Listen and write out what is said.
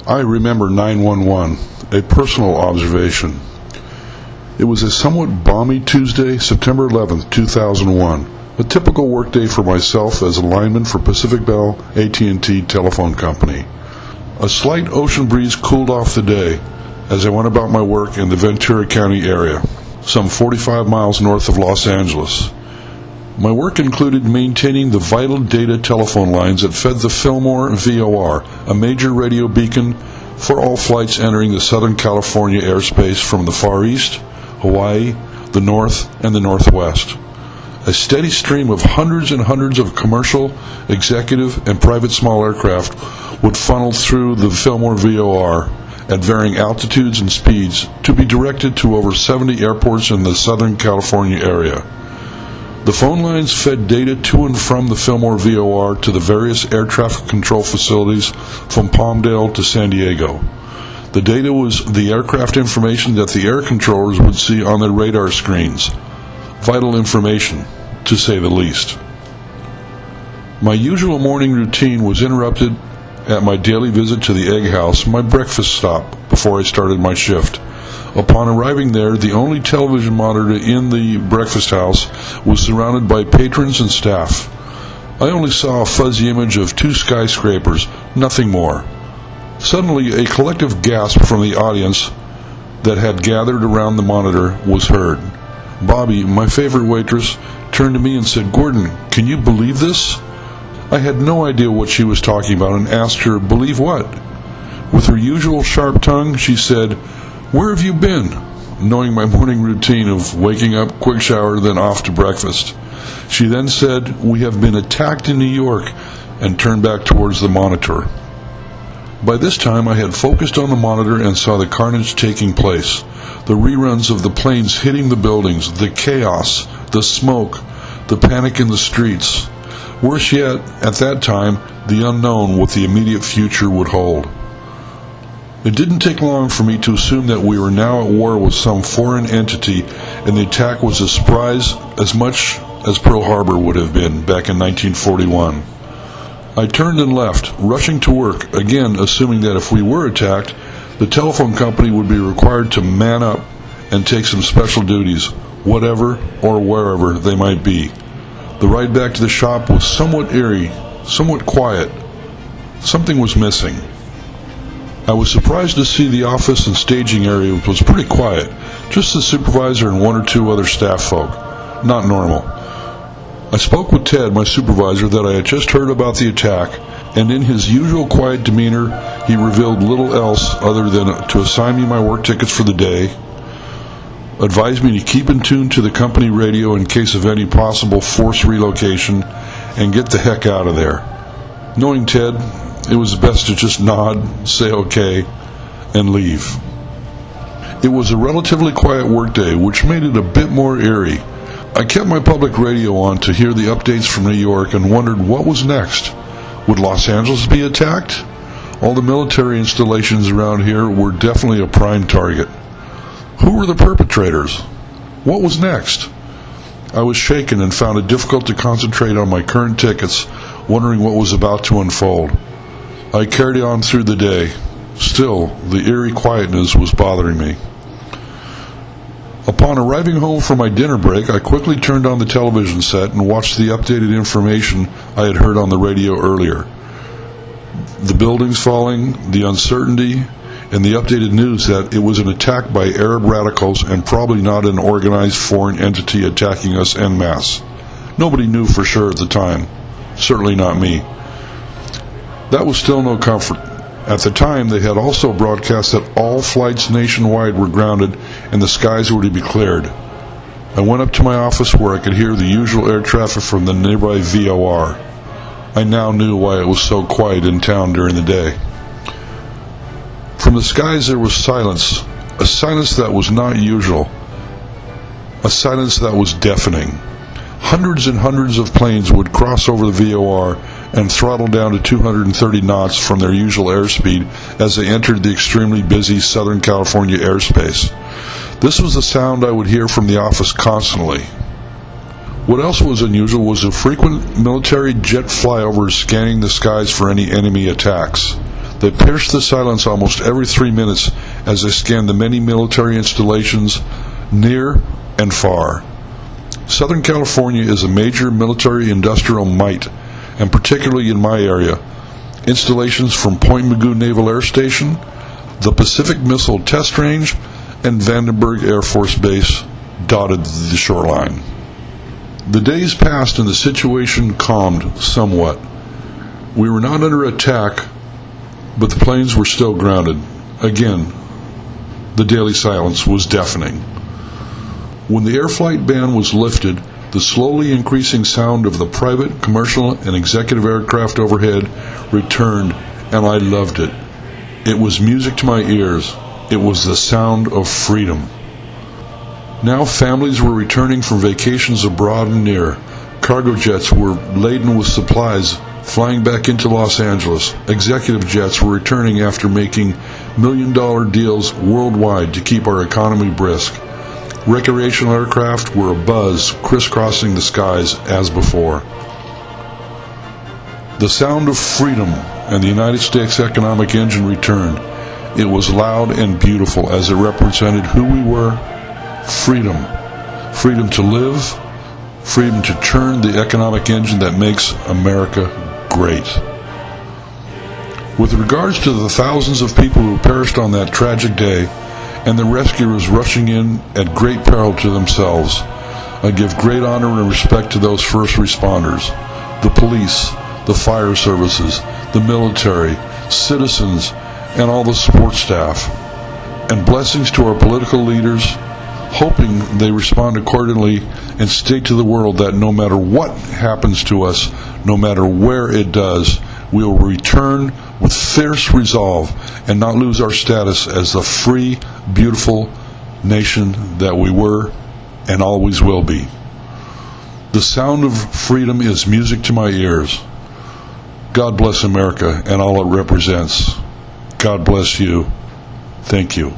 I remember 911, a personal observation. It was a somewhat balmy Tuesday, September 11th, 2001, a typical workday for myself as a lineman for Pacific Bell AT&T Telephone Company. A slight ocean breeze cooled off the day as I went about my work in the Ventura County area, some 45 miles north of Los Angeles. My work included maintaining the vital data telephone lines that fed the Fillmore VOR, a major radio beacon for all flights entering the Southern California airspace from the Far East, Hawaii, the North, and the Northwest. A steady stream of hundreds and hundreds of commercial, executive, and private small aircraft would funnel through the Fillmore VOR at varying altitudes and speeds to be directed to over 70 airports in the Southern California area. The phone lines fed data to and from the Fillmore VOR to the various air traffic control facilities from Palmdale to San Diego. The data was the aircraft information that the air controllers would see on their radar screens. Vital information, to say the least. My usual morning routine was interrupted at my daily visit to the Egg House, my breakfast stop, before I started my shift. Upon arriving there, the only television monitor in the breakfast house was surrounded by patrons and staff. I only saw a fuzzy image of 2 skyscrapers, nothing more. Suddenly, a collective gasp from the audience that had gathered around the monitor was heard. Bobby, my favorite waitress, turned to me and said, "Gordon, can you believe this?" I had no idea what she was talking about and asked her, "Believe what?" With her usual sharp tongue, she said, "Where have you been?" knowing my morning routine of waking up, quick shower, then off to breakfast. She then said, "We have been attacked in New York," and turned back towards the monitor. By this time, I had focused on the monitor and saw the carnage taking place. The reruns of the planes hitting the buildings, the chaos, the smoke, the panic in the streets. Worse yet, at that time, the unknown what the immediate future would hold. It didn't take long for me to assume that we were now at war with some foreign entity, and the attack was a surprise as much as Pearl Harbor would have been back in 1941. I turned and left, rushing to work, again assuming that if we were attacked, the telephone company would be required to man up and take some special duties, whatever or wherever they might be. The ride back to the shop was somewhat eerie, somewhat quiet. Something was missing. I was surprised to see the office and staging area was pretty quiet, just the supervisor and 1 or 2 other staff folk. Not normal. I spoke with Ted, my supervisor, that I had just heard about the attack, and in his usual quiet demeanor, he revealed little else other than to assign me my work tickets for the day, advised me to keep in tune to the company radio in case of any possible forced relocation, and get the heck out of there. Knowing Ted, it was best to just nod, say okay, and leave. It was a relatively quiet workday, which made it a bit more eerie. I kept my public radio on to hear the updates from New York and wondered what was next. Would Los Angeles be attacked? All the military installations around here were definitely a prime target. Who were the perpetrators? What was next? I was shaken and found it difficult to concentrate on my current tickets, wondering what was about to unfold. I carried on through the day. Still, the eerie quietness was bothering me. Upon arriving home from my dinner break, I quickly turned on the television set and watched the updated information I had heard on the radio earlier. The buildings falling, the uncertainty, and the updated news that it was an attack by Arab radicals and probably not an organized foreign entity attacking us en masse. Nobody knew for sure at the time. Certainly not me. That was still no comfort. At the time, they had also broadcast that all flights nationwide were grounded and the skies were to be cleared. I went up to my office where I could hear the usual air traffic from the nearby VOR. I now knew why it was so quiet in town during the day. From the skies there was silence, a silence that was not usual, a silence that was deafening. Hundreds and hundreds of planes would cross over the VOR and throttle down to 230 knots from their usual airspeed as they entered the extremely busy Southern California airspace. This was the sound I would hear from the office constantly. What else was unusual was the frequent military jet flyovers scanning the skies for any enemy attacks. They pierced the silence almost every 3 minutes as they scanned the many military installations near and far. Southern California is a major military-industrial might, and particularly in my area, installations from Point Mugu Naval Air Station, the Pacific Missile Test Range, and Vandenberg Air Force Base dotted the shoreline. The days passed and the situation calmed somewhat. We were not under attack, but the planes were still grounded. Again, the daily silence was deafening. When the air flight ban was lifted, the slowly increasing sound of the private, commercial, and executive aircraft overhead returned, and I loved it. It was music to my ears. It was the sound of freedom. Now families were returning from vacations abroad and near. Cargo jets were laden with supplies flying back into Los Angeles. Executive jets were returning after making million-dollar deals worldwide to keep our economy brisk. Recreational aircraft were abuzz, crisscrossing the skies as before. The sound of freedom and the United States economic engine returned. It was loud and beautiful as it represented who we were. Freedom. Freedom to live. Freedom to turn the economic engine that makes America great. With regards to the thousands of people who perished on that tragic day, and the rescuers rushing in at great peril to themselves, I give great honor and respect to those first responders, the police, the fire services, the military, citizens, and all the support staff, and blessings to our political leaders, hoping they respond accordingly and state to the world that no matter what happens to us, no matter where it does, we will return with fierce resolve and not lose our status as the free, beautiful nation that we were and always will be. The sound of freedom is music to my ears. God bless America and all it represents. God bless you. Thank you.